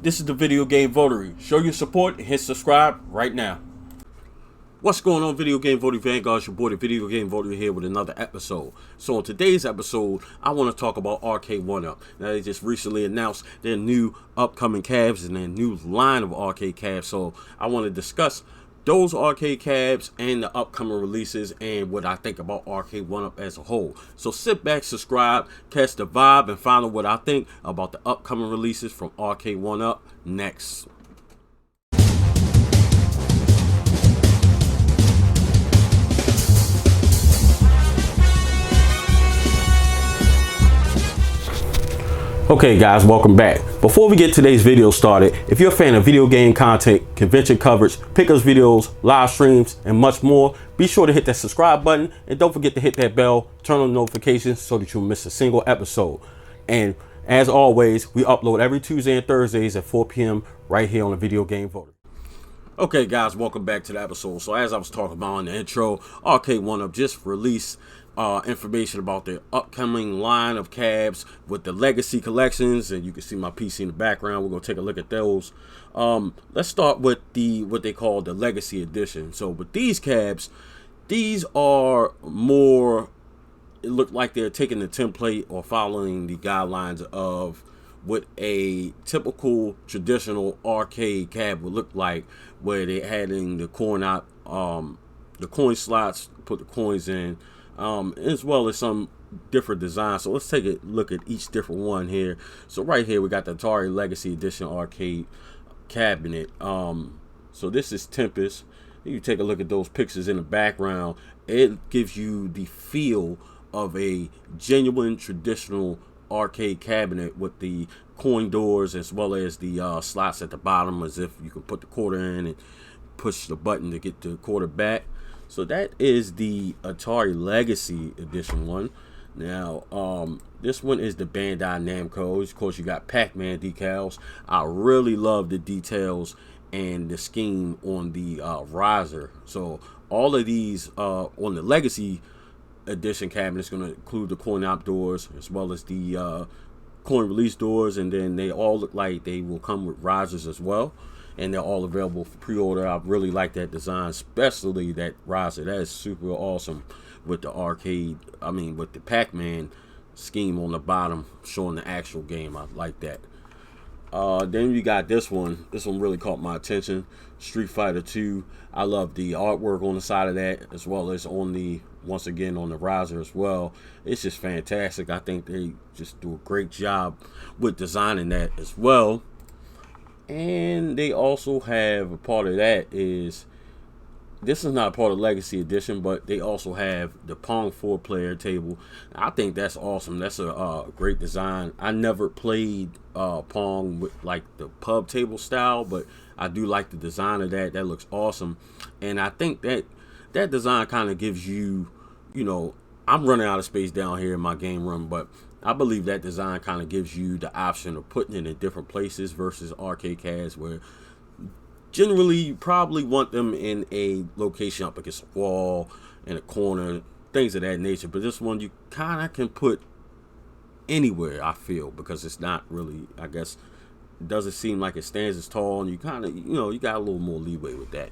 This is the Video Game Votary. Show your support and hit subscribe right now. What's going on, Video Game Votary Vanguard? It's your boy, the Video Game Votary, here with another episode. So in today's episode, I want to talk about Arcade 1-Up. Now, they just recently announced their new upcoming cabs and their new line of arcade cabs. So I want to discuss those arcade cabs and the upcoming releases and what I think about Arcade 1-Up as a whole. So sit back, subscribe, catch the vibe, and find out what I think about the upcoming releases from Arcade 1-Up next. Okay guys, welcome back. Before we get today's video started, if you're a fan of video game content, convention coverage, pickups videos, live streams, and much more, be sure to hit that subscribe button and don't forget to hit that bell, turn on notifications so that you don't miss a single episode. And as always, we upload every Tuesday and Thursdays at 4 p.m. right here on the Video Game Votary. Okay guys, welcome back to the episode. So as I was talking about in the intro, Arcade 1-Up just released information about their upcoming line of cabs with the legacy collections, and you can see my PC in the background. We're gonna take a look at those. Let's start with what they call the legacy edition. So with these cabs, these are more, it looked like they're taking the template or following the guidelines of what a typical traditional arcade cab would look like, where they adding the coin slots, put the coins in, as well as some different designs. So let's take a look at each different one here. So right here we got the Atari Legacy Edition arcade cabinet. So this is Tempest. You take a look at those pictures in the background. It gives you the feel of a genuine traditional arcade cabinet with the coin doors as well as the slots at the bottom, as if you can put the quarter in and push the button to get the quarter back. So that is the Atari Legacy Edition one. Now, this one is the Bandai Namco. Of course, you got Pac-Man decals. I really love the details and the scheme on the riser. So all of these on the Legacy Edition cabinet is going to include the coin op doors as well as the coin release doors, and then they all look like they will come with risers as well. And they're all available for pre-order. I really like that design, especially that riser. That is super awesome with the with the Pac-Man scheme on the bottom showing the actual game. I like that. Then you got this one. This one really caught my attention. Street Fighter 2. I love the artwork on the side of that, as well as on the, once again, on the riser as well. It's just fantastic. I think they just do a great job with designing that as well. And they also have a part of that is, this is not a part of Legacy Edition, but they also have the Pong 4-player table. I think that's awesome. That's a great design. I never played Pong with like the pub table style, but I do like the design of that. That looks awesome. And I think that design kind of gives you, I'm running out of space down here in my game room, but I believe that design kind of gives you the option of putting it in different places versus arcade cabs, where generally you probably want them in a location up against a wall, in a corner, things of that nature. But this one you kind of can put anywhere, I feel, because it's not really, I guess, it doesn't seem like it stands as tall, and you kind of, you got a little more leeway with that.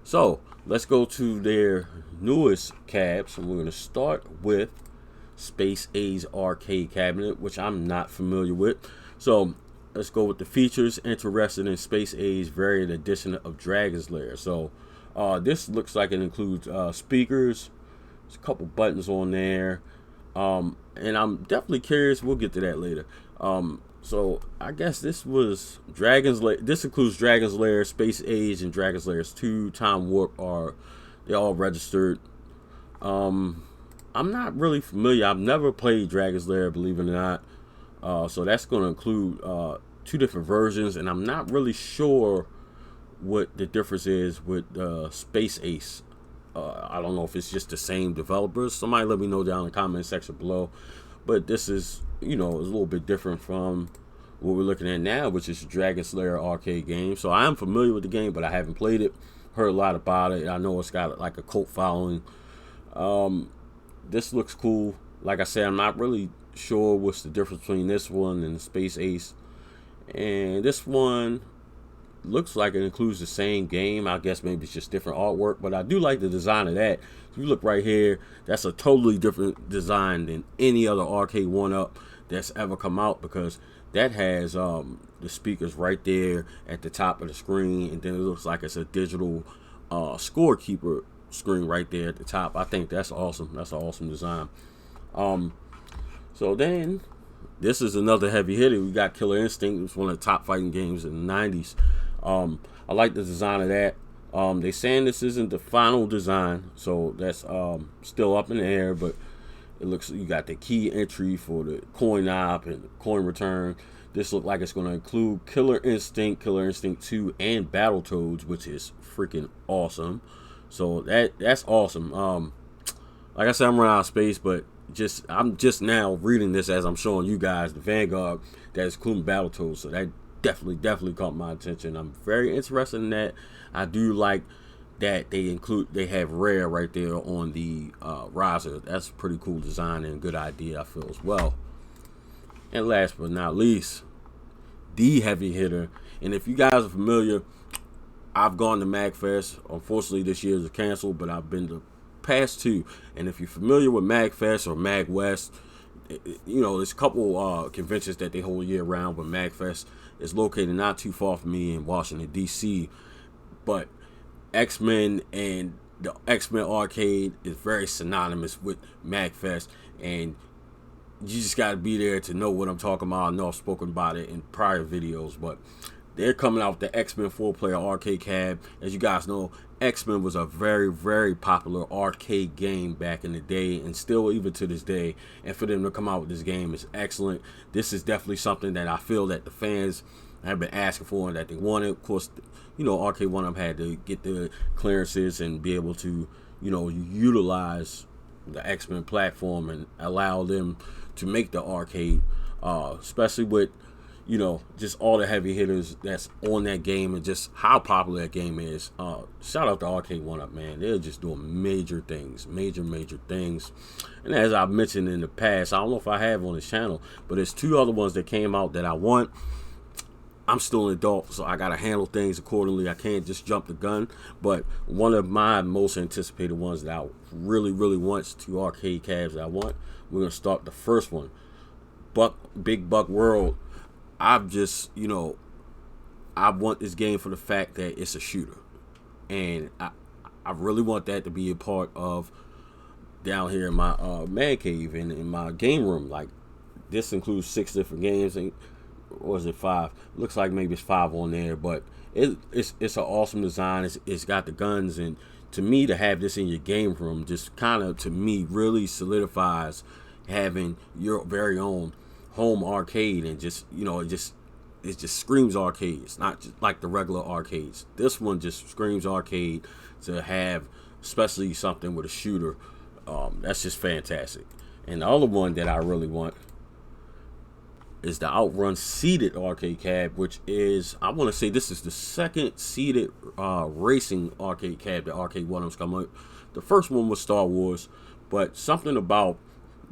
So let's go to their newest cabs, and we're going to start with Space Ace arcade cabinet, which I'm not familiar with. So let's go with the features. Interested in Space Ace variant edition of Dragon's Lair. So this looks like it includes speakers. There's a couple buttons on there, and I'm definitely curious. We'll get to that later. So I guess this was Dragon's Lair. This includes Dragon's Lair, Space Age, and Dragon's Lair 2. Time Warp they're all registered. I'm not really familiar. I've never played Dragon's Lair, believe it or not. So that's going to include 2 different versions, and I'm not really sure what the difference is with Space Ace. I don't know if it's just the same developers. Somebody let me know down in the comment section below. But this is, is a little bit different from what we're looking at now, which is Dragon's Lair arcade game. So I am familiar with the game, but I haven't played it. Heard a lot about it. I know it's got like a cult following. This looks cool. Like I said, I'm not really sure what's the difference between this one and Space Ace. And this one looks like it includes the same game. I guess maybe it's just different artwork, but I do like the design of that. If you look right here, that's a totally different design than any other arcade 1-up that's ever come out, because that has the speakers right there at the top of the screen, and then it looks like it's a digital scorekeeper screen right there at the top. I think that's awesome. That's an awesome design. So then this is another heavy hitter. We got Killer Instinct. It was one of the top fighting games in the 90s. I like the design of that. They saying this isn't the final design, so that's still up in the air, but it looks, you got the key entry for the coin op and coin return. This looks like it's going to include Killer Instinct 2, and Battletoads, which is freaking awesome. So that's awesome. Like I said, I'm running out of space, but I'm just now reading this as I'm showing you guys the Vanguard that is including Battletoads. So that definitely caught my attention. I'm very interested in that. I do like that they have Rare right there on the riser. That's a pretty cool design and good idea, I feel, as well. And last but not least, the heavy hitter. And if you guys are familiar, I've gone to MagFest. Unfortunately, this year is canceled, but I've been to past two. And if you're familiar with MagFest or MagWest, you know, there's a couple conventions that they hold year round, but MagFest is located not too far from me in Washington, D.C. But XMen and the XMen arcade is very synonymous with MagFest, and you just got to be there to know what I'm talking about. I know I've spoken about it in prior videos, but they're coming out with the XMen 4-player arcade cab. As you guys know, XMen was a very popular arcade game back in the day, and still even to this day. And for them to come out with this game is excellent. This is definitely something that I feel that the fans have been asking for and that they wanted. Of course, you know, Arcade 1-Up had to get the clearances and be able to, you know, utilize the XMen platform and allow them to make the arcade, especially with, you know, just all the heavy hitters that's on that game and just how popular that game is. Shout out to Arcade 1-Up, man. They're just doing major things, major things. And as I've mentioned in the past, I don't know if I have on this channel, but there's two other ones that came out that I want. I'm still an adult, so I got to handle things accordingly. I can't just jump the gun. But one of my most anticipated ones that I really want, two arcade cabs that I want, we're going to start the first one. Big Buck World. I've just, you know, I want this game for the fact that it's a shooter. And I really want that to be a part of down here in my man cave and in my game room. Like, this includes 6 different games, and or is it 5? Looks like maybe it's 5 on there, but it's an awesome design. It's got the guns, and to me, to have this in your game room just kind of, to me, really solidifies having your very own home arcade. And just, you know, it just screams arcade. It's not just like the regular arcades. This one just screams arcade. To have especially something with a shooter, that's just fantastic. And the other one that I really want is the Outrun seated arcade cab, which is, I want to say this is the second seated racing arcade cab that Arcade 1-Up's come up. The first one was Star Wars, but something about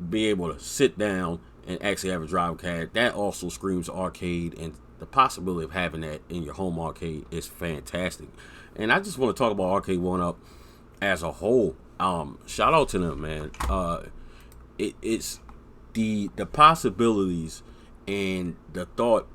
being able to sit down and actually have a driving cab, that also screams arcade, and the possibility of having that in your home arcade is fantastic. And I just want to talk about Arcade 1-Up as a whole. Shout out to them, man. It's the possibilities and the thought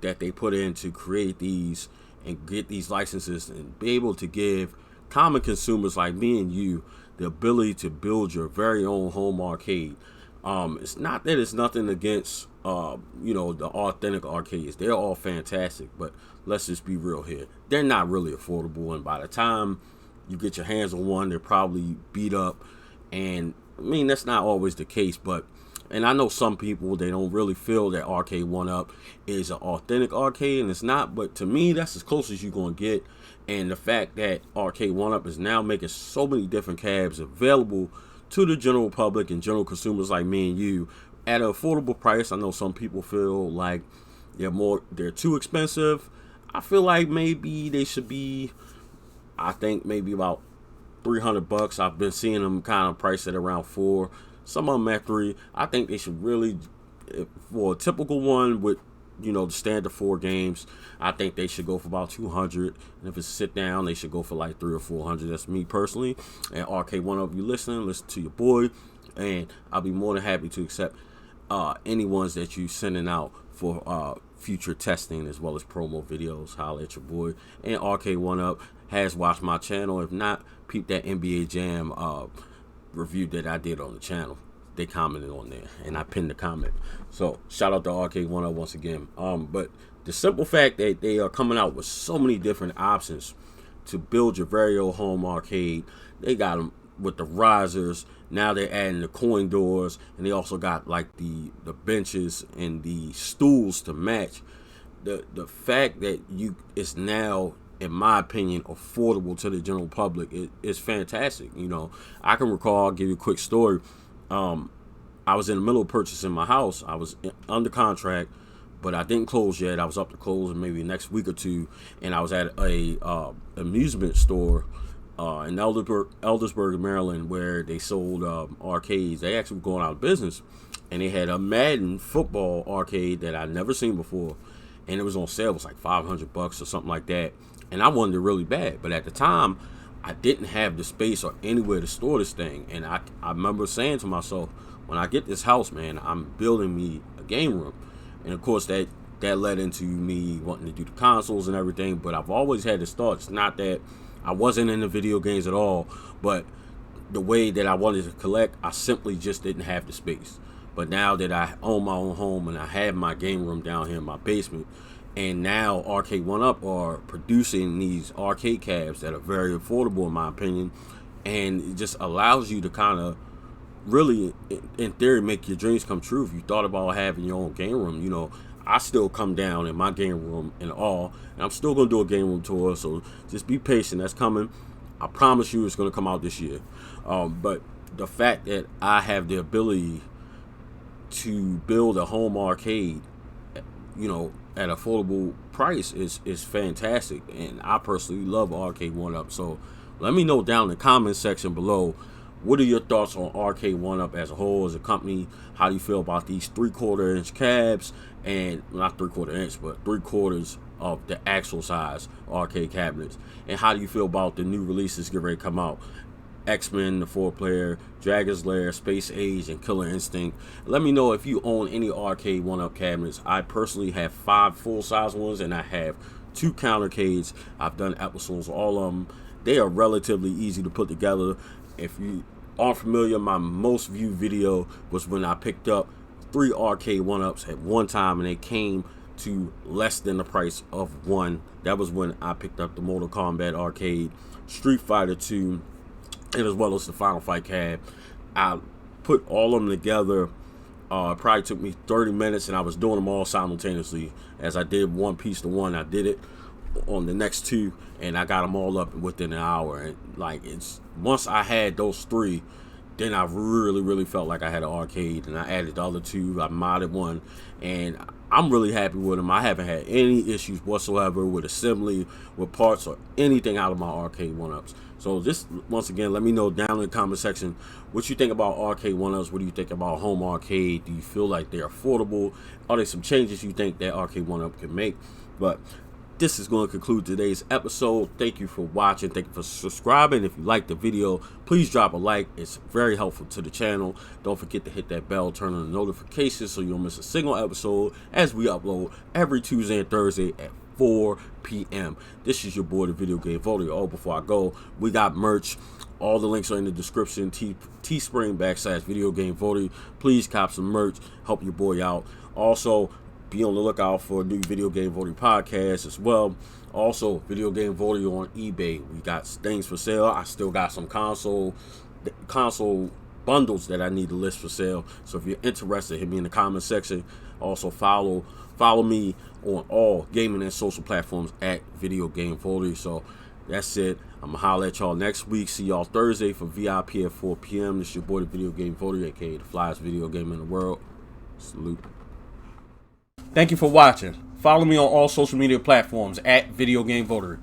that they put in to create these and get these licenses and be able to give common consumers like me and you the ability to build your very own home arcade. It's not that it's nothing against you know, the authentic arcades. They're all fantastic, but let's just be real here. They're not really affordable, and by the time you get your hands on one, they're probably beat up. And I mean, that's not always the case, but and I know some people, they don't really feel that Arcade 1-Up is an authentic arcade, and it's not, but to me, that's as close as you're going to get. And the fact that Arcade 1-Up is now making so many different cabs available to the general public and general consumers like me and you at an affordable price. I know some people feel like they're too expensive. I feel like maybe they should be, I think maybe about $300. I've been seeing them kind of priced at around $4. Some of them at $3. I think they should really, for a typical one with the standard 4 games, I think they should go for about 200. And if it's sit down, they should go for like 300 or 400. That's me personally. And Arcade One Up, you listening, listen to your boy, and I'll be more than happy to accept any ones that you sending out for future testing as well as promo videos. Holla at your boy. And Arcade One Up has watched my channel. If not, peep that NBA Jam review that I did on the channel. They commented on there, and I pinned the comment. So shout out to Arcade One Up once again. But the simple fact that they are coming out with so many different options to build your very own home arcade. They got them with the risers. Now they're adding the coin doors, and they also got like the benches and the stools to match. The fact that it's now, in my opinion, affordable to the general public is fantastic. I can recall, I'll give you a quick story. I was in the middle of purchasing my house. I was under contract, but I didn't close yet. I was up to close in maybe next week or two, and I was at a amusement store in Eldersburg, Maryland, where they sold arcades. They actually were going out of business, and they had a Madden football arcade that I'd never seen before, and it was on sale. It was like $500 or something like that, and I wanted it really bad, but at the time, I didn't have the space or anywhere to store this thing. And I remember saying to myself, when I get this house, man, I'm building me a game room. And of course that led into me wanting to do the consoles and everything. But I've always had this thought. It's not that I wasn't into video games at all, but the way that I wanted to collect, I simply just didn't have the space. But now that I own my own home and I have my game room down here in my basement, and now Arcade One Up are producing these arcade cabs that are very affordable, in my opinion, and it just allows you to kind of really, in theory, make your dreams come true. If you thought about having your own game room, I still come down in my game room in awe, and I'm still going to do a game room tour, so just be patient. That's coming. I promise you it's going to come out this year. But the fact that I have the ability to build a home arcade, at affordable price is fantastic, and I personally love Arcade One Up. So let me know down in the comment section below, what are your thoughts on Arcade One Up as a whole, as a company? How do you feel about these 3/4 inch cabs, and not 3/4 inch, but 3/4 of the actual size arcade cabinets? And how do you feel about the new releases get ready to come out? XMen, the 4-player, Dragon's Lair, Space Age, and Killer Instinct. Let me know if you own any Arcade One Up cabinets. I personally have 5 full-size ones, and I have 2 countercades. I've done episodes, all of them. They are relatively easy to put together. If you aren't familiar, my most viewed video was when I picked up 3 Arcade One Ups at one time, and they came to less than the price of one. That was when I picked up the Mortal Kombat arcade, Street Fighter 2, and as well as the Final Fight cab. I put all of them together. It probably took me 30 minutes, and I was doing them all simultaneously. As I did one piece to one, I did it on the next 2, and I got them all up within an hour. And once I had those 3, then I really felt like I had an arcade, and I added the other 2. I modded one, and I'm really happy with them. I haven't had any issues whatsoever with assembly, with parts, or anything out of my Arcade One Ups. So just once again, let me know down in the comment section what you think about Arcade One Ups. What do you think about home arcade? Do you feel like they're affordable? Are there some changes you think that Arcade One Up can make? But this is going to conclude today's episode. Thank you for watching. Thank you for subscribing. If you liked the video, please drop a like. It's very helpful to the channel. Don't forget to hit that bell, turn on the notifications so you don't miss a single episode as we upload every Tuesday and Thursday at 4 p.m. This is your boy, the Video Game Votary. Oh, before I go, we got merch. All the links are in the description. Teespring / Video Game Votary. Please cop some merch. Help your boy out. Also, be on the lookout for a new Video Game Votary podcast as well. Also, Video Game Votary on eBay. We got things for sale. I still got some console bundles that I need to list for sale. So if you're interested, hit me in the comment section. Also, follow me on all gaming and social platforms at Video Game Votary. So that's it. I'm going to holler at y'all next week. See y'all Thursday for VIP at 4 p.m. This is your boy, the Video Game Votary, aka the flyest video game in the world. Salute. Thank you for watching. Follow me on all social media platforms at Video Game Votary.